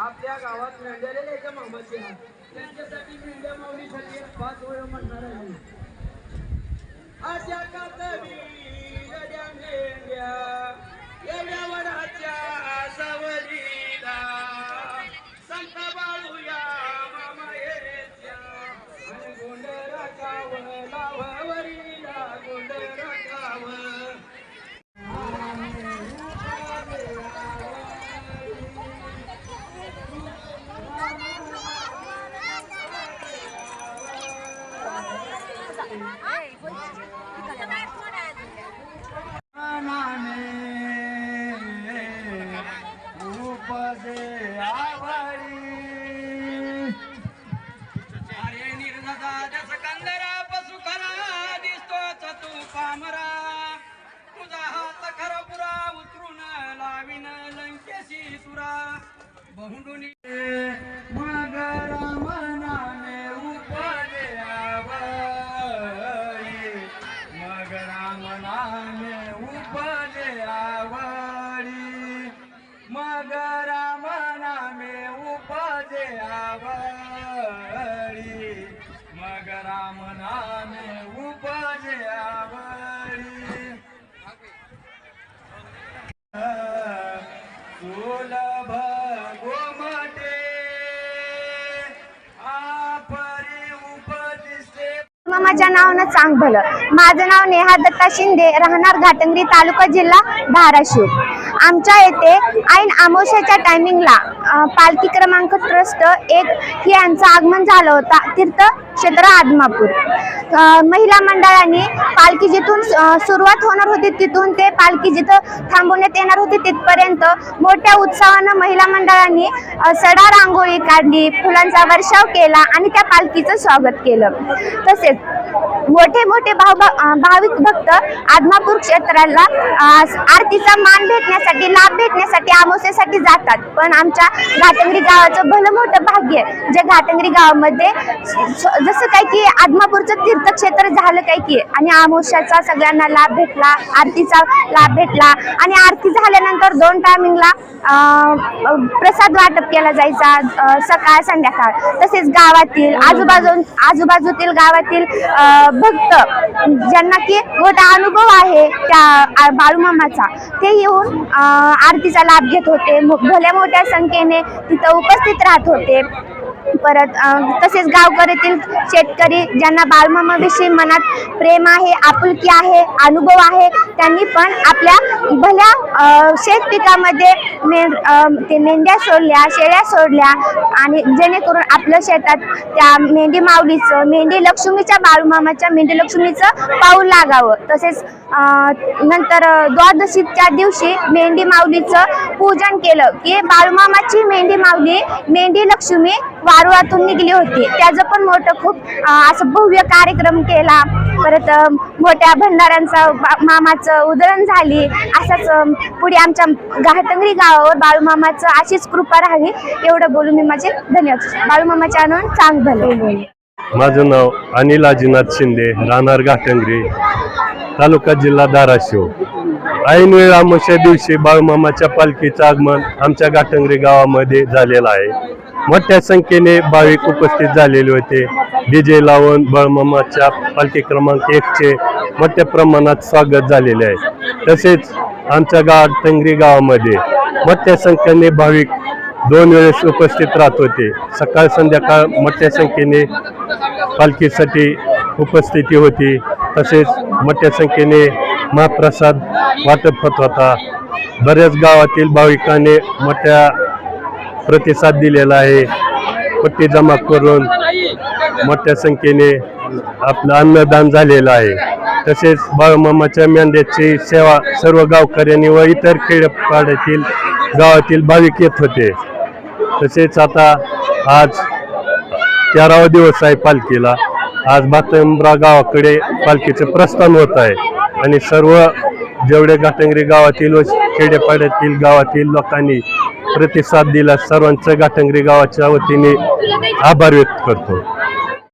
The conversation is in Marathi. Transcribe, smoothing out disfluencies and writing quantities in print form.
आपल्या गावात मेंढ्यालेले एका मामाचे आहेत, त्यांच्यासाठी मेंढ्या माऊलीसाठी 5 वेळ म्हणणार आहे. अशा कातरी रड्या मेंढ्या एवढ्या वराच्या सावलीला संत बाळूया मामा येत्या आणि गोंड राखाव लावावरीला गोंड राखाव. तुझा हात खरा पुरा उतरून लावीन लंकेशी सुरा बहुंडुनी मग रामनामे उपजे आवडी मग रामनामे उपजे आवडी मग रामनामे उपजे आवडी मग रामनामे उपजे आवडी. सुलभ गोमटे आपरी उपदिष्टे. मामाच्या नावानं चांग भलं. माझं नाव नेहा दत्ता शिंदे, राहणार घाटंगरी, तालुका जिल्हा धाराशिव. आमच्या येथे ऐन अमावस्येच्या टायमिंगला पालखी क्रमांक ट्रस्ट 1 हे यांचं आगमन झालं होता तीर्थक्षेत्र आदमापूर. महिला मंडळाने पालखी जिथून सुरुवात होणार होती तिथून ते पालखी जिथं थांबवण्यात येणार होती तिथपर्यंत मोठ्या उत्साहानं महिला मंडळाने सडा रांगोळी काढली, फुलांचा वर्षाव केला आणि त्या पालखीचं स्वागत केलं. तसेच मोठे मोठे भाविक भक्त आदमापूर क्षेत्राला आरतीचा मान भेटण्यासाठी, लाभ भेटण्यासाठी, अमावस्येसाठी जातात. पण आमच्या घाटंगरी गावाचं भलं मोठं भाग्य जे घाटंगरी गावामध्ये जसं काय की आदमापूरचं तीर्थक्षेत्र झालं काय की आणि अमावस्याचा सगळ्यांना लाभ भेटला, आरतीचा लाभ भेटला आणि आरती झाल्यानंतर 2 टायमिंगला प्रसाद वाटप केला जायचा सकाळ संध्याकाळ. तसेच गावातील आजूबाजूतील गावातील भक्त ज्यांना की मोठा अनुभव आहे त्या बाळूमामाचा ते येऊन आरतीचा लाभ घेत होते. भल्या मोठ्या संख्येने तिथं उपस्थित राहत होते. परत तसेच गावकरीतील शेतकरी ज्यांना बाळूमामाविषयी मनात प्रेम आहे, आपुलकी आहे, अनुभव आहे त्यांनी पण आपल्या भल्या शेत पिकामध्ये मेंढ्या सोडल्या, शेळ्या सोडल्या आणि जेणेकरून आपल्या शेतात त्या मेंढी माऊलीचं, मेंढी लक्ष्मीच्या, बाळूमामाच्या मेंढी लक्ष्मीचं पाऊल लागावं. तसेच नंतर द्वादशीच्या दिवशी मेंढी माऊलीचं पूजन केलं की बाळूमामाची मेंढी माऊली, मेंढी लक्ष्मी वारुळातून निघली होती. त्याचं पण मोठं खूप असं भव्य कार्यक्रम केला. परत मोठ्या भंडाऱ्यांचा मामाचं उधळण झाली. असंच पुढे आमच्या घाटंगरी गावावर बाळूमामाचं अशीच कृपा राहावी एवढं बोलून मी माझे धन्यवाद. बाळूमामाच्या आणून चांग भलं. माझं नाव अनिल आजीनाथ शिंदे, राहणार घाटंगरी, तालुका जिल्हा धाराशिव. ऐन वेळ अमावस्या दिवशी बाळूमामाच्या पालखीचं आगमन आमच्या घाटंगरी गावामध्ये झालेलं आहे. मोठ्या संख्येने भाविक उपस्थित झालेले होते. डीजे लावून बाळूमामाच्या पालखी क्रमांक 1चे मोठ्या प्रमाणात स्वागत झालेले आहे. तसेच आमच्या घाटंगरी गावामध्ये मोठ्या संख्येने भाविक 2 वेळेस उपस्थित राहत होते. सकाळ संध्याकाळ मोठ्या संख्येने पालखीसाठी उपस्थिती होती. तसेच मोठ्या संख्येने महाप्रसाद वाटप होत होता. बऱ्याच गावातील भाविकांनी मोठ्या प्रतिसाद दिलेला आहे. पट्टी जमा करून मोठ्या संख्येने आपलं अन्नदान झालेलं आहे. तसेच बाळूमामाच्या मेंढ्याची सेवा सर्व गावकऱ्यांनी व इतर खेड्यापाड्यातील गावातील भाविक येत होते. तसेच आता आज 13वा दिवस आहे पालखीला. आज भातंब्रा गावाकडे पालखीचं प्रस्थान होत आहे आणि सर्व जेवढे घाटंगरी गावातील व खेड्यापाड्यातील गावातील लोकांनी प्रतिसाद दिला सर्वांचं घाटंगरी गावाच्या वतीने आभार व्यक्त करतो.